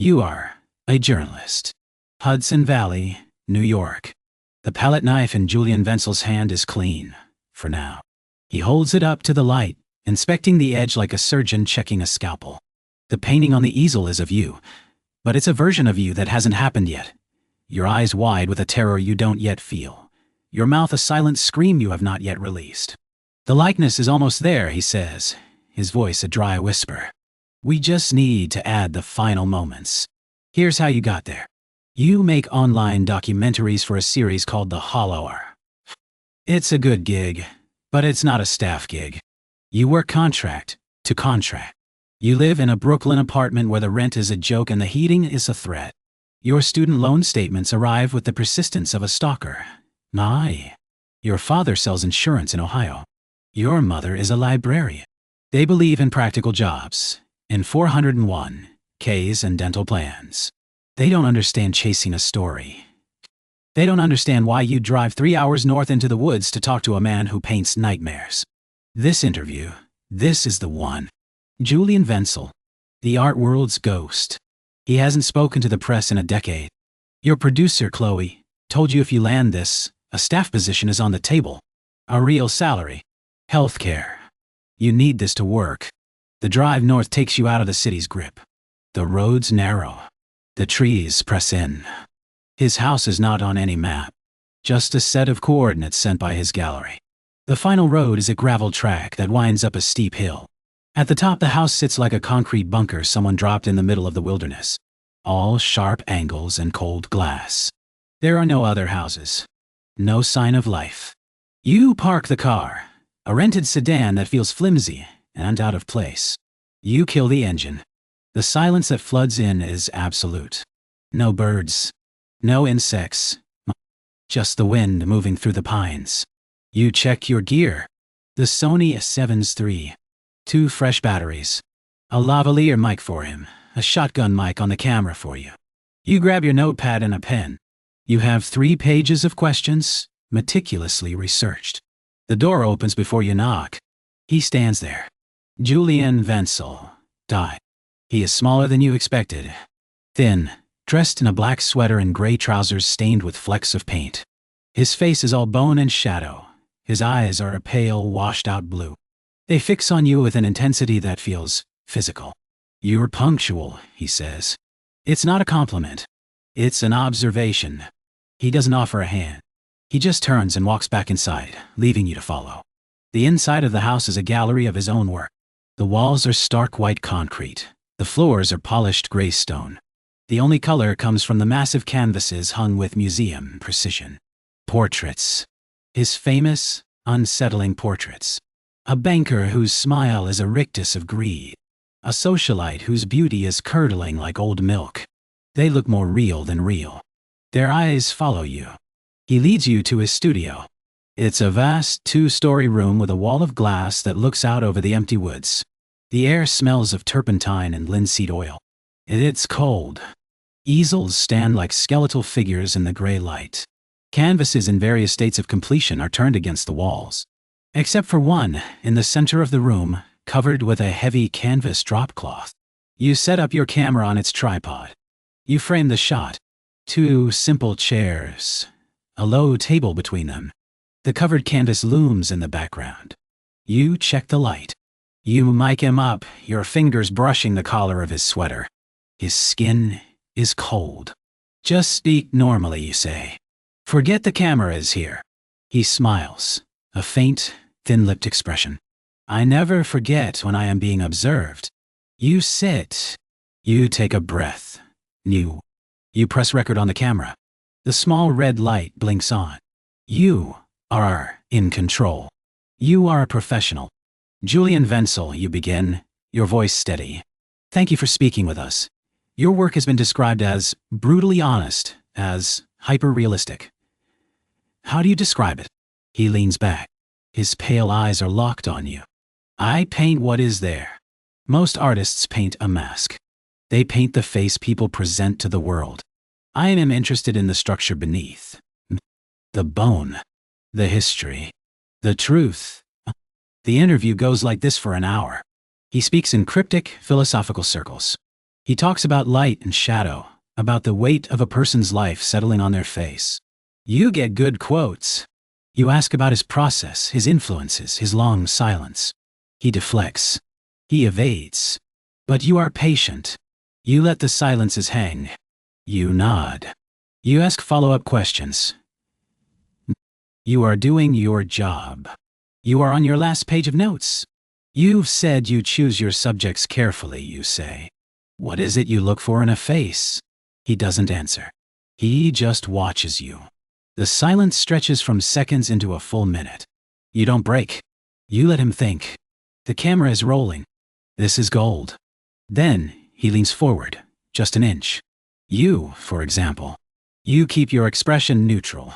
You are a journalist. Hudson Valley, New York. The palette knife in Julian Vencel's hand is clean, for now. He holds it up to the light, inspecting the edge like a surgeon checking a scalpel. The painting on the easel is of you, but it's a version of you that hasn't happened yet. Your eyes wide with a terror you don't yet feel. Your mouth a silent scream you have not yet released. The likeness is almost there, he says, his voice a dry whisper. We just need to add the final moments. Here's how you got there. You make online documentaries for a series called The Hollowhour. It's a good gig, but it's not a staff gig. You work contract to contract. You live in a Brooklyn apartment where the rent is a joke and the heating is a threat. Your student loan statements arrive with the persistence of a stalker. Nye. Your father sells insurance in Ohio. Your mother is a librarian. They believe in practical jobs, in 401(k)s and dental plans. They don't understand chasing a story. They don't understand why you drive 3 hours north into the woods to talk to a man who paints nightmares. This interview, this is the one. Julian Vencel, the art world's ghost. He hasn't spoken to the press in a decade. Your producer, Chloe, told you if you land this, a staff position is on the table. A real salary. Healthcare. You need this to work. The drive north takes you out of the city's grip. The road's narrow. The trees press in. His house is not on any map. Just a set of coordinates sent by his gallery. The final road is a gravel track that winds up a steep hill. At the top, the house sits like a concrete bunker someone dropped in the middle of the wilderness. All sharp angles and cold glass. There are no other houses. No sign of life. You park the car, a rented sedan that feels flimsy and out of place. You kill the engine. The silence that floods in is absolute. No birds. No insects. Just the wind moving through the pines. You check your gear. The Sony A7's III. 2 fresh batteries. A lavalier mic for him. A shotgun mic on the camera for you. You grab your notepad and a pen. You have 3 pages of questions, meticulously researched. The door opens before you knock. He stands there. Julian Vencel. Died. He is smaller than you expected. Thin, dressed in a black sweater and gray trousers stained with flecks of paint. His face is all bone and shadow. His eyes are a pale, washed-out blue. They fix on you with an intensity that feels physical. You're punctual, he says. It's not a compliment. It's an observation. He doesn't offer a hand. He just turns and walks back inside, leaving you to follow. The inside of the house is a gallery of his own work. The walls are stark white concrete. The floors are polished gray stone. The only color comes from the massive canvases hung with museum precision. Portraits. His famous, unsettling portraits. A banker whose smile is a rictus of greed. A socialite whose beauty is curdling like old milk. They look more real than real. Their eyes follow you. He leads you to his studio. It's a vast 2-story room with a wall of glass that looks out over the empty woods. The air smells of turpentine and linseed oil. It's cold. Easels stand like skeletal figures in the gray light. Canvases in various states of completion are turned against the walls. Except for one, in the center of the room, covered with a heavy canvas dropcloth. You set up your camera on its tripod. You frame the shot. 2 simple chairs. A low table between them. The covered canvas looms in the background. You check the light. You mic him up, your fingers brushing the collar of his sweater. His skin is cold. Just speak normally, you say. Forget the camera is here. He smiles, a faint, thin-lipped expression. I never forget when I am being observed. You sit. You take a breath. You press record on the camera. The small red light blinks on. You are in control. You are a professional. Julian Vencel, you begin, your voice steady. Thank you for speaking with us. Your work has been described as brutally honest, as hyper-realistic. How do you describe it? He leans back. His pale eyes are locked on you. I paint what is there. Most artists paint a mask. They paint the face people present to the world. I am interested in the structure beneath. The bone. The history. The truth. The interview goes like this for an hour. He speaks in cryptic, philosophical circles. He talks about light and shadow, about the weight of a person's life settling on their face. You get good quotes. You ask about his process, his influences, his long silence. He deflects. He evades. But you are patient. You let the silences hang. You nod. You ask follow-up questions. You are doing your job. You are on your last page of notes. You've said you choose your subjects carefully, you say. What is it you look for in a face? He doesn't answer. He just watches you. The silence stretches from seconds into a full minute. You don't break. You let him think. The camera is rolling. This is gold. Then he leans forward, just an inch. You, for example. You keep your expression neutral.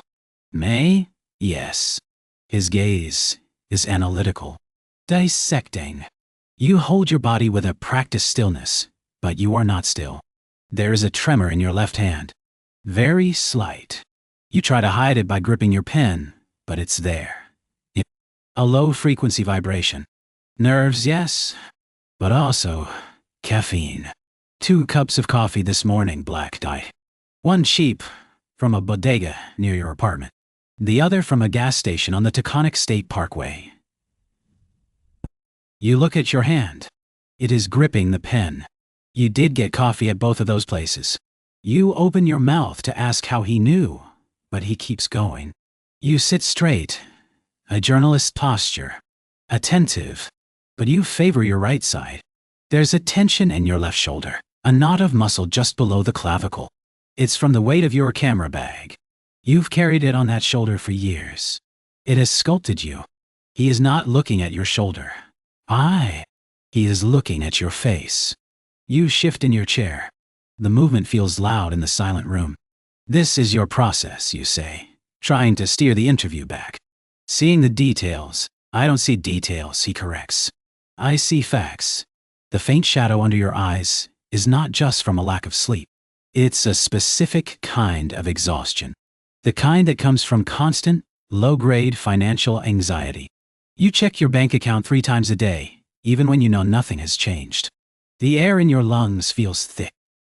May? Yes. His gaze is analytical. Dissecting. You hold your body with a practiced stillness, but you are not still. There is a tremor in your left hand. Very slight. You try to hide it by gripping your pen, but it's there. A low-frequency vibration. Nerves, yes, but also caffeine. 2 cups of coffee this morning, black dye. 1 cheap, from a bodega near your apartment. The other from a gas station on the Taconic State Parkway. You look at your hand. It is gripping the pen. You did get coffee at both of those places. You open your mouth to ask how he knew, but he keeps going. You sit straight, a journalist's posture, attentive, but you favor your right side. There's a tension in your left shoulder, a knot of muscle just below the clavicle. It's from the weight of your camera bag. You've carried it on that shoulder for years. It has sculpted you. He is not looking at your shoulder. He is looking at your face. You shift in your chair. The movement feels loud in the silent room. This is your process, you say, trying to steer the interview back. Seeing the details. I don't see details, he corrects. I see facts. The faint shadow under your eyes is not just from a lack of sleep. It's a specific kind of exhaustion. The kind that comes from constant, low-grade financial anxiety. You check your bank account 3 times a day, even when you know nothing has changed. The air in your lungs feels thick.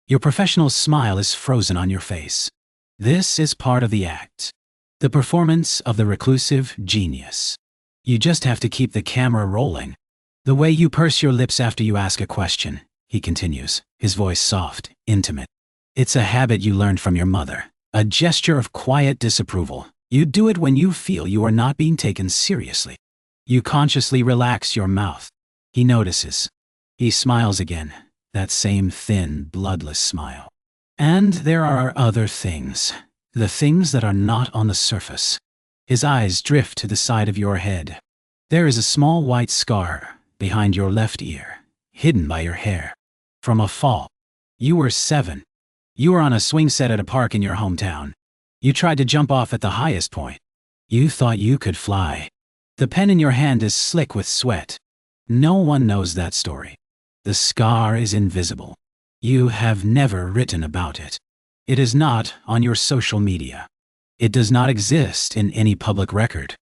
Your professional smile is frozen on your face. This is part of the act. The performance of the reclusive genius. You just have to keep the camera rolling. The way you purse your lips after you ask a question, he continues, his voice soft, intimate. It's a habit you learned from your mother, a gesture of quiet disapproval. You do it when you feel you are not being taken seriously. You consciously relax your mouth. He notices. He smiles again, that same thin, bloodless smile. And there are other things, the things that are not on the surface. His eyes drift to the side of your head. There is a small white scar behind your left ear, hidden by your hair. From a fall. You were 7. You were on a swing set at a park in your hometown. You tried to jump off at the highest point. You thought you could fly. The pen in your hand is slick with sweat. No one knows that story. The scar is invisible. You have never written about it. It is not on your social media. It does not exist in any public record.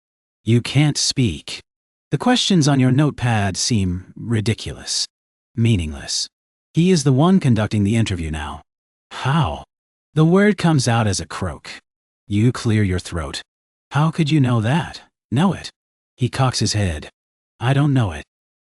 You can't speak. The questions on your notepad seem ridiculous, meaningless. He is the one conducting the interview now. How? The word comes out as a croak. You clear your throat. How could you know that? Know it? He cocks his head. I don't know it.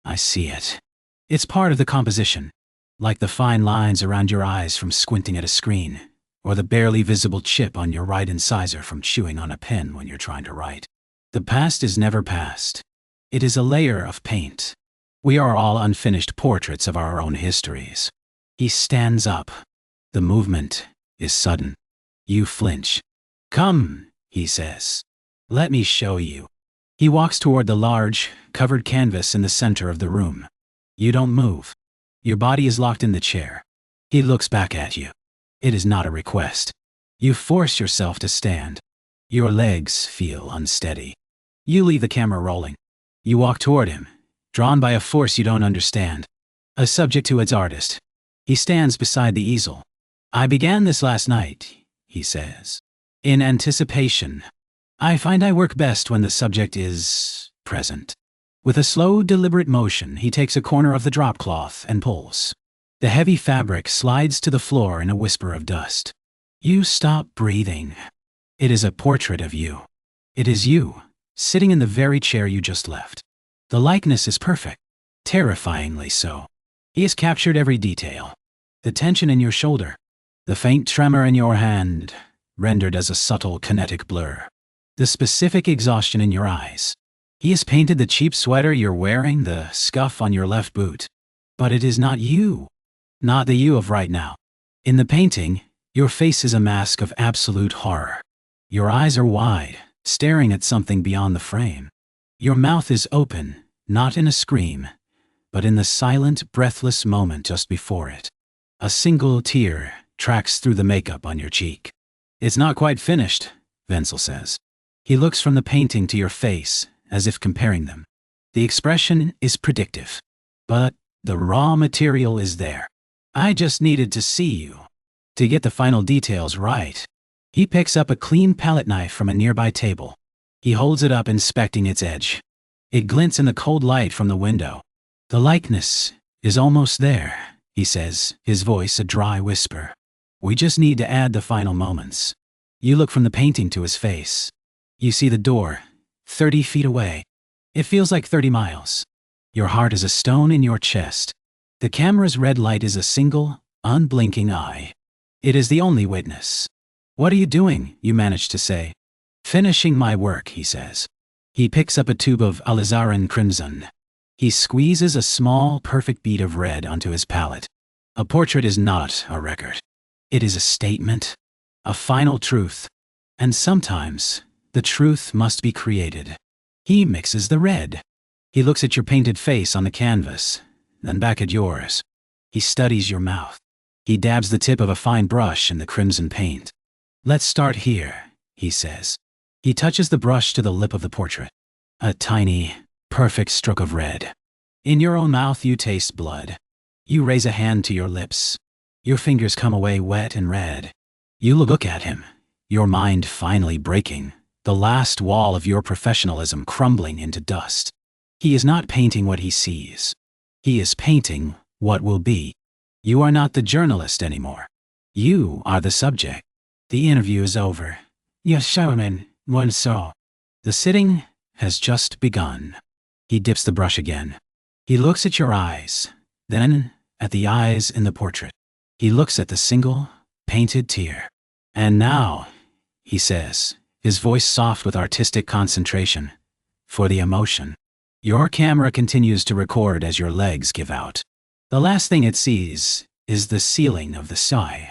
I see it. It's part of the composition, like the fine lines around your eyes from squinting at a screen, or the barely visible chip on your right incisor from chewing on a pen when you're trying to write. The past is never past. It is a layer of paint. We are all unfinished portraits of our own histories. He stands up. The movement is sudden. You flinch. Come, he says. Let me show you. He walks toward the large, covered canvas in the center of the room. You don't move. Your body is locked in the chair. He looks back at you. It is not a request. You force yourself to stand. Your legs feel unsteady. You leave the camera rolling. You walk toward him, drawn by a force you don't understand. A subject to its artist. He stands beside the easel. I began this last night, he says. In anticipation. I find I work best when the subject is present. With a slow, deliberate motion, he takes a corner of the drop cloth and pulls. The heavy fabric slides to the floor in a whisper of dust. You stop breathing. It is a portrait of you. It is you, sitting in the very chair you just left. The likeness is perfect, terrifyingly so. He has captured every detail. The tension in your shoulder, the faint tremor in your hand, rendered as a subtle kinetic blur. The specific exhaustion in your eyes. He has painted the cheap sweater you're wearing, the scuff on your left boot. But it is not you. Not the you of right now. In the painting, your face is a mask of absolute horror. Your eyes are wide, staring at something beyond the frame. Your mouth is open, not in a scream, but in the silent, breathless moment just before it. A single tear tracks through the makeup on your cheek. It's not quite finished, Vencel says. He looks from the painting to your face, as if comparing them. The expression is predictive, but the raw material is there. I just needed to see you, to get the final details right. He picks up a clean palette knife from a nearby table. He holds it up, inspecting its edge. It glints in the cold light from the window. The likeness is almost there, he says, his voice a dry whisper. We just need to add the final moments. You look from the painting to his face. You see the door, 30 feet away. It feels like 30 miles. Your heart is a stone in your chest. The camera's red light is a single, unblinking eye. It is the only witness. What are you doing? You manage to say. Finishing my work, he says. He picks up a tube of alizarin crimson. He squeezes a small, perfect bead of red onto his palette. A portrait is not a record. It is a statement, a final truth. And sometimes, the truth must be created. He mixes the red. He looks at your painted face on the canvas, then back at yours. He studies your mouth. He dabs the tip of a fine brush in the crimson paint. Let's start here, he says. He touches the brush to the lip of the portrait. A tiny, perfect stroke of red. In your own mouth you taste blood. You raise a hand to your lips. Your fingers come away wet and red. You look at him, your mind finally breaking, the last wall of your professionalism crumbling into dust. He is not painting what he sees. He is painting what will be. You are not the journalist anymore. You are the subject. The interview is over. Yes, Julian Vencel. The sitting has just begun. He dips the brush again. He looks at your eyes, then at the eyes in the portrait. He looks at the single, painted tear. And now, he says, his voice soft with artistic concentration, for the emotion. Your camera continues to record as your legs give out. The last thing it sees is the ceiling of the sky.